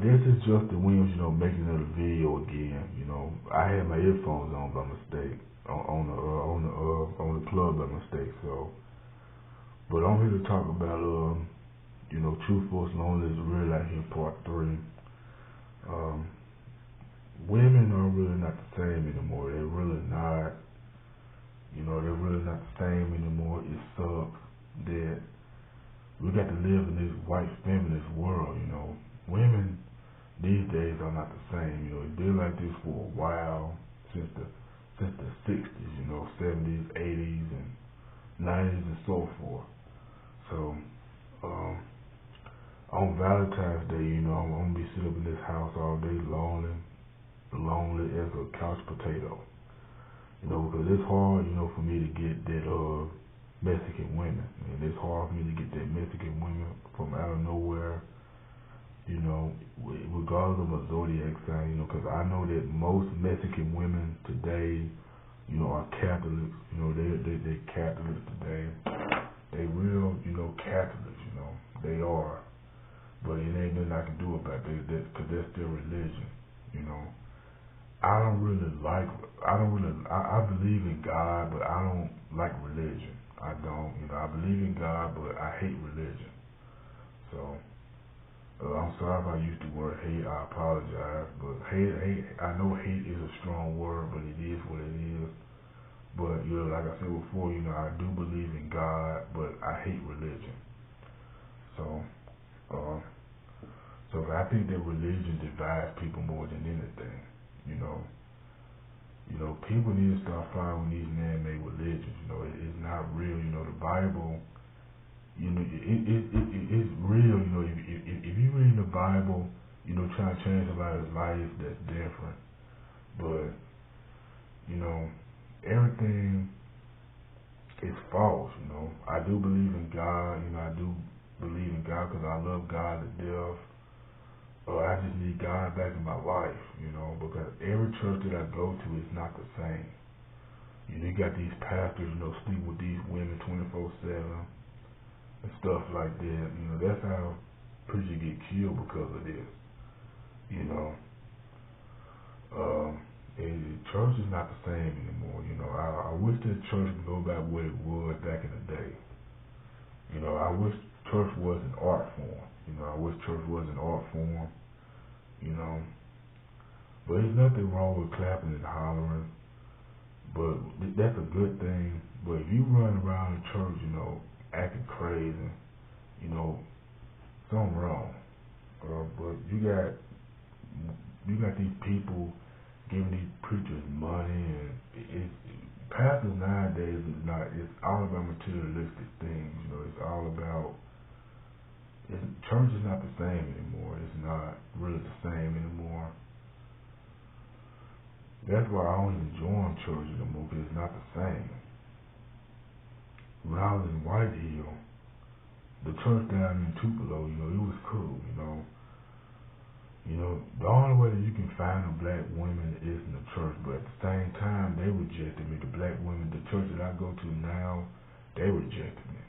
this is Justin Williams, making another video again. I had my earphones on by mistake on the plug by mistake. So, but I'm here to talk about True Forced Lonliness, Real Life here, Part 3. Women are really not the same anymore. They're really not. They're really not the same anymore. It sucks that we got to live in this white feminist world. Women these days are not the same. It's been like this for a while, since the 60s, 70s, 80s, and 90s, and so forth. So, on Valentine's Day, I'm gonna be sitting up in this house all day, lonely as a couch potato. Because it's hard, for me to get that Mexican women, and it's hard for me to get that Mexican women from out of nowhere. Regardless of my zodiac sign, because I know that most Mexican women today, are Catholics. They're Catholics today. They real, Catholics. They are. But it ain't nothing I can do about that, because that's their religion. I believe in God, but I don't like religion. I don't. I believe in God, but I hate religion. So. I'm sorry if I used the word hate. I apologize, but hate. I know hate is a strong word, but it is what it is. But like I said before, I do believe in God, but I hate religion. So, I think that religion divides people more than anything. People need to start following these man-made religions. It's not real. The Bible. It's real, if you read the Bible, trying to change somebody's life, that's different. But, everything is false, I do believe in God, I do believe in God because I love God to death. I just need God back in my life, because every church that I go to is not the same. You got these pastors, sleeping with these women 24/7. And stuff like that, that's how preachers get killed because of this, and church is not the same anymore, I wish that church could go back where it was back in the day, I wish church was an art form, I wish church was an art form, but there's nothing wrong with clapping and hollering, but that's a good thing, but if you run around in church, acting crazy, something wrong. But you got these people giving these preachers money, and pastors nowadays it's all about materialistic things. It's all about. Church is not the same anymore. It's not really the same anymore. That's why I don't even join church anymore, because it's not the same. When I was in White Hill, the church down in Tupelo, it was cool, the only way that you can find a black woman is in the church, but at the same time, they rejected me. The black women, the church that I go to now, they rejected me.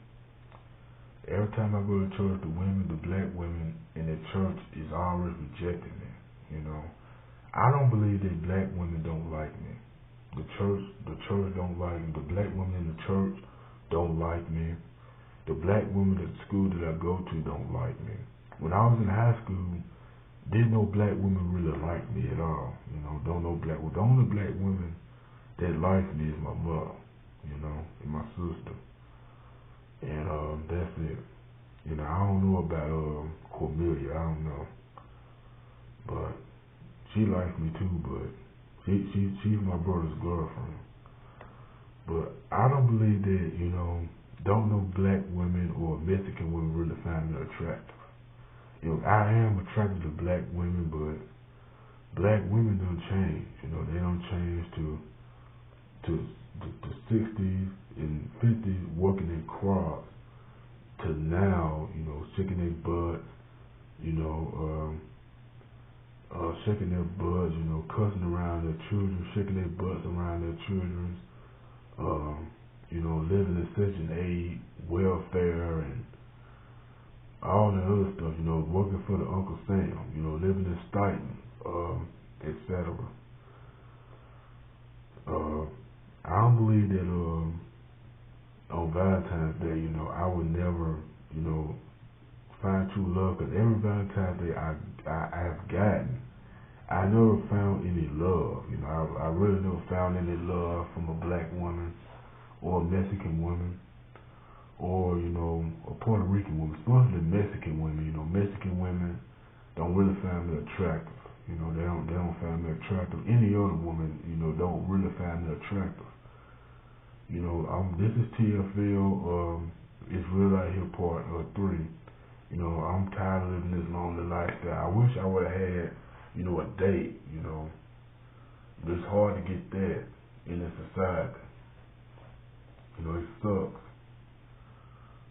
Every time I go to church, the black women in the church is always rejecting me, I don't believe that black women don't like me. The church don't like me. The black women in the church don't like me. The black women at the school that I go to don't like me. When I was in high school, didn't no black women really like me at all. The only black women that like me is my mother, and my sister. And that's it. I don't know about Cornelia, I don't know. But she likes me too, but she's my brother's girlfriend. But I don't believe that, don't know black women or Mexican women really find me attractive. I am attracted to black women, but black women don't change. They don't change to the 60s and 50s working in crops to now, shaking their butts, shaking their butts, cussing around their children, shaking their butts around their children, living in Section 8, welfare, and all the other stuff, working for the Uncle Sam, living exciting, etc. I don't believe that on Valentine's Day, I would never, find true love, because every Valentine's Day I have gotten, I never found any love. I really never found any love from a black woman or a Mexican woman or, a Puerto Rican woman, especially Mexican women. Mexican women don't really find me attractive. They don't find me attractive. Any other woman, don't really find me attractive. This is TFL, it's Real Out Here Part 3. I'm tired of living this lonely lifestyle. I wish I would have had, a date, but it's hard to get that in this society. It sucks.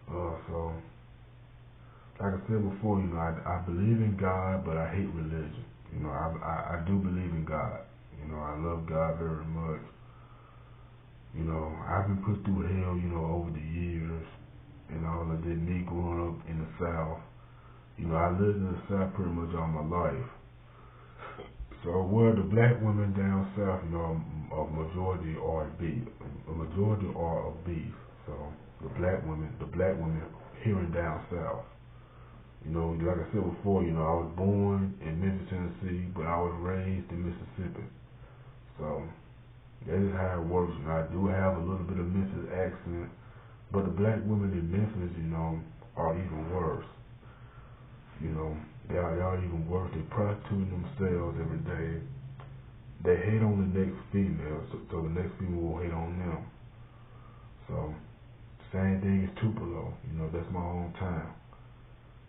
So, like I said before, I believe in God, but I hate religion. I do believe in God. I love God very much. I've been put through hell, over the years, and all of that. Me growing up in the South. I lived in the South pretty much all my life. So, the black women down south, a majority are beef. A majority are of beef. So, the black women here and down south. Like I said before, I was born in Memphis, Tennessee, but I was raised in Mississippi. So, that is how it works. I do have a little bit of Memphis accent, but the black women in Memphis, are even worse. They are even worse. They prostitute themselves every day. They hate on the next female, so the next female will hate on them. So, same thing as Tupelo. That's my hometown.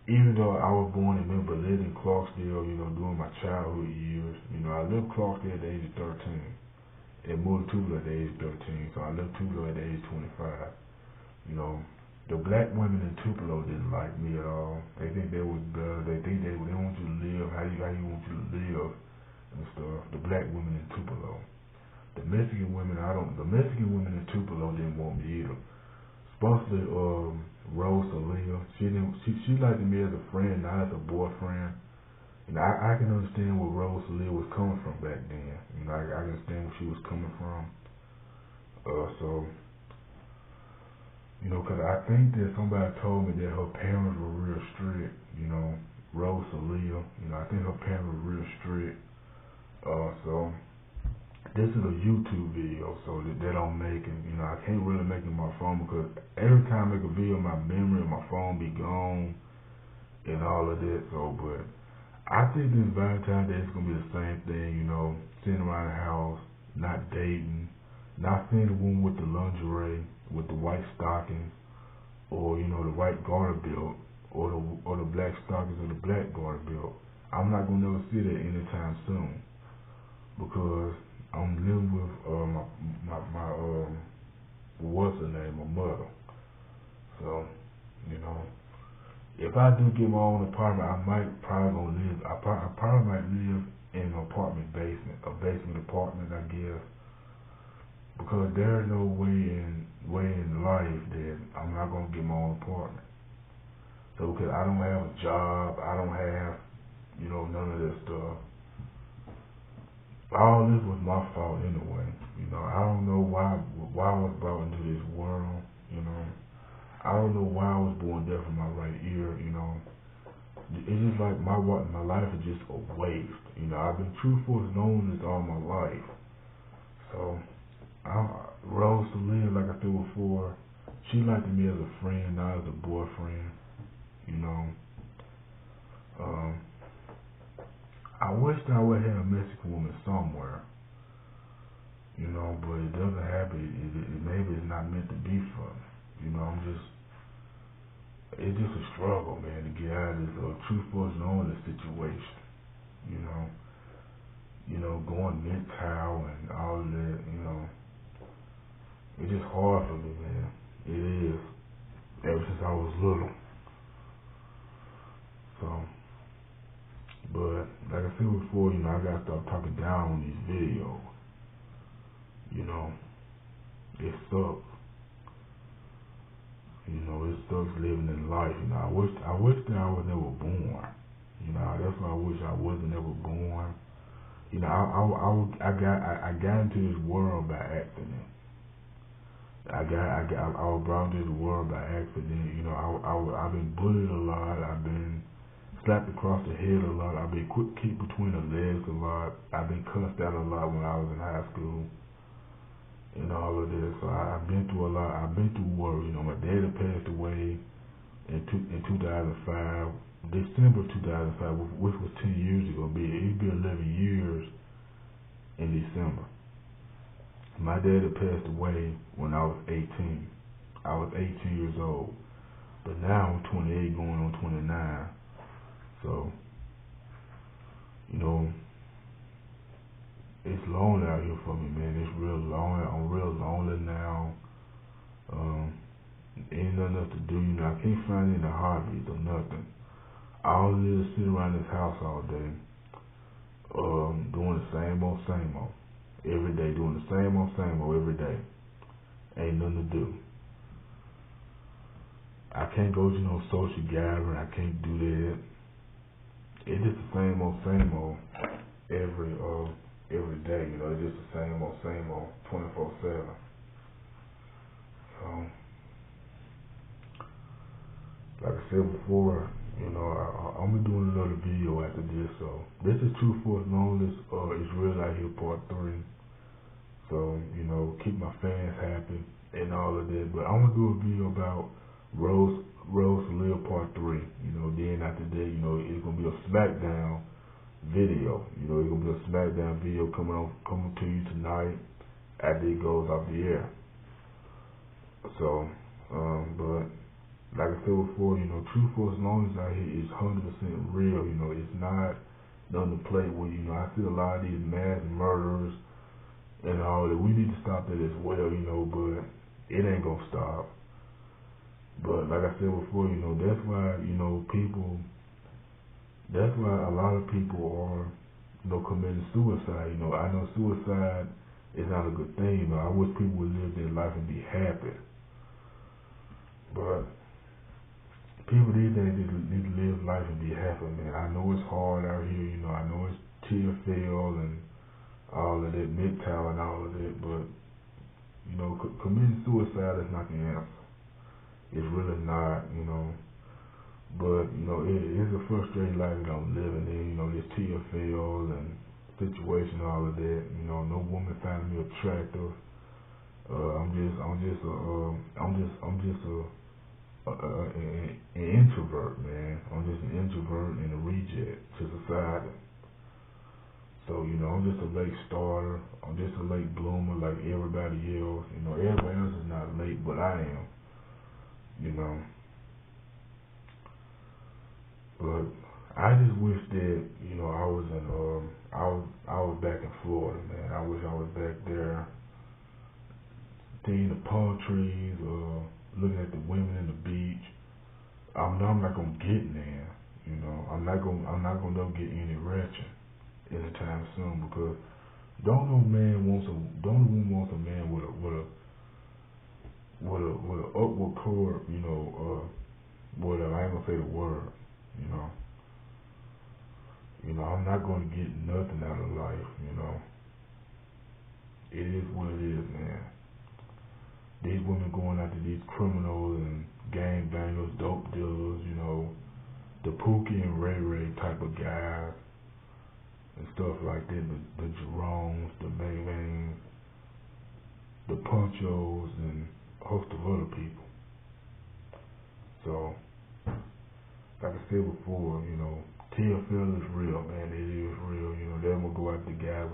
Even though I was born in Memphis, lived in Clarksdale, during my childhood years, I left Clarksdale at the age of 13 and moved to Tupelo at the age of 13. So I left Tupelo at the age of 25. The black women in Tupelo didn't like me at all. They think they was better. They think they want you to live how you want you to live and stuff. The black women in Tupelo. The Mexican women in Tupelo didn't want me either. Especially Rose Aaliyah. She liked me as a friend, not as a boyfriend. I can understand where Rose Aaliyah was coming from back then. I can understand where she was coming from. Because I think that somebody told me that her parents were real strict. Rose Aaliyah. I think her parents were real strict. So this is a YouTube video, so that they don't make it. I can't really make it on my phone, because every time I make a video, my memory of my phone be gone and all of that. So, but I think this Valentine's Day is gonna be the same thing. Sitting around the house, not dating, not seeing the woman with the lingerie, with the white stockings, or the white garter belt, or the black stockings or the black garter belt. I'm not gonna never see that anytime soon, because I'm living with my what's her name, my mother. So, if I do get my own apartment, I probably might live in an apartment basement, a basement apartment, I guess, because there's no way in life that I'm not gonna get my own apartment. So, because I don't have a job, I don't have, none of this stuff. All this was my fault anyway. I don't know why I was brought into this world. I don't know why I was born deaf in my right ear. It's just like my life is just a waste. I've been truthful as Lonliness all my life. So, Rose Aaliyah, like I said before, she liked me as a friend, not as a boyfriend. I wish that I would have had a Mexican woman somewhere, but it doesn't happen. Maybe it's not meant to be for me. It's just a struggle, man, to get out of this truthful loneliness situation. Going midtown and all of that. It's just hard for me, man. It is. Ever since I was little. So. But like I said before, I gotta stop talking down on these videos. It sucks. It sucks living in life. I wish that I was never born. You know, that's why I wish I wasn't ever born. You know, I got into this world by accident. I was brought into the world by accident. You know, I've been bullied a lot. I've been slapped across the head a lot. I've been kicked between the legs a lot. I've been cussed out a lot when I was in high school and all of this. So I've been through a lot. I've been through worse. You know, my daddy passed away in 2005, December 2005, which was 10 years ago. It'd be 11 years in December. My daddy passed away when I was 18. I was 18 years old. But now I'm 28 going on 29. So, you know, it's lonely out here for me, man. It's real lonely. I'm real lonely now. Ain't nothing else to do. You know, I can't find any hobbies or nothing. All I do is sit around this house all day, doing the same old every day, doing the same old every day. Ain't nothing to do. I can't go to no social gathering. I can't do that. It's just the same old every day. You know, it's just the same old 24/7. So, like I said before, you know, I'm gonna be doing another video after this. So this is True Forced Lonliness. It's Real Out Here Part 3. So, you know, keep my fans happy and all of that. But I'm gonna do a video about Rose to Live Part 3. You know, then after that, you know, it's gonna be a SmackDown video. You know, it's gonna be a SmackDown video coming to you tonight after it goes off the air. So, but like I said before, you know, True Forced Lonliness out here is 100% real. You know, it's not nothing to play with. You know, I see a lot of these mass murders and all that. We need to stop that as well, you know, but it ain't gonna stop. But like I said before, you know, that's why a lot of people are, you know, committing suicide. You know, I know suicide is not a good thing. You know, I wish people would live their life and be happy. But people these days need to live life and be happy, man. I know it's hard out here. You know, I know it's TFL and all of that, MGTOW and all of that, but, you know, committing suicide is not the answer. It's really not, you know. But, you know, it's a frustrating life that I'm living in, you know, this TFL and situation, all of that. You know, no woman finding me attractive. I'm just an introvert, man. I'm just an introvert and a reject to society. So, you know, I'm just a late starter. I'm just a late bloomer like everybody else. You know, everybody else is not late, but I am. You know. But I just wish that, you know, I was back in Florida, man. I wish I was back there seeing the palm trees, looking at the women in the beach. I'm not gonna get there, you know. I'm not gonna get any ratchet anytime soon, because don't no woman wants a man with a upward cord, you know, whatever. I ain't gonna say the word, you know. You know, I'm not gonna get nothing out of life, you know. It is what it is, man. These women going after these criminals and gangbangers, dope dealers, you know, the Pookie and Ray Ray type of guys and stuff like that, the Jeromes, the Maybangs, the Punchos, and a host of other people. So, like I said before, you know, TFL is real, man. It is real. You know, they will go after the guy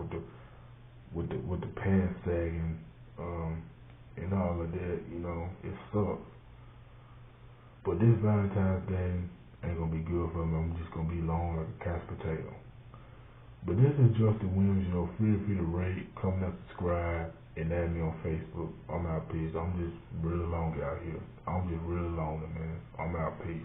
with the pants sagging, and all of that. You know, it sucks. But this Valentine's Day ain't gonna be good for me. I'm just gonna be long like a couch potato. But this is Justin Williams. You know, feel free to rate, comment, and subscribe, and add me on Facebook. I'm out, peace. I'm just really lonely out here. I'm just really lonely, man. I'm out, peace.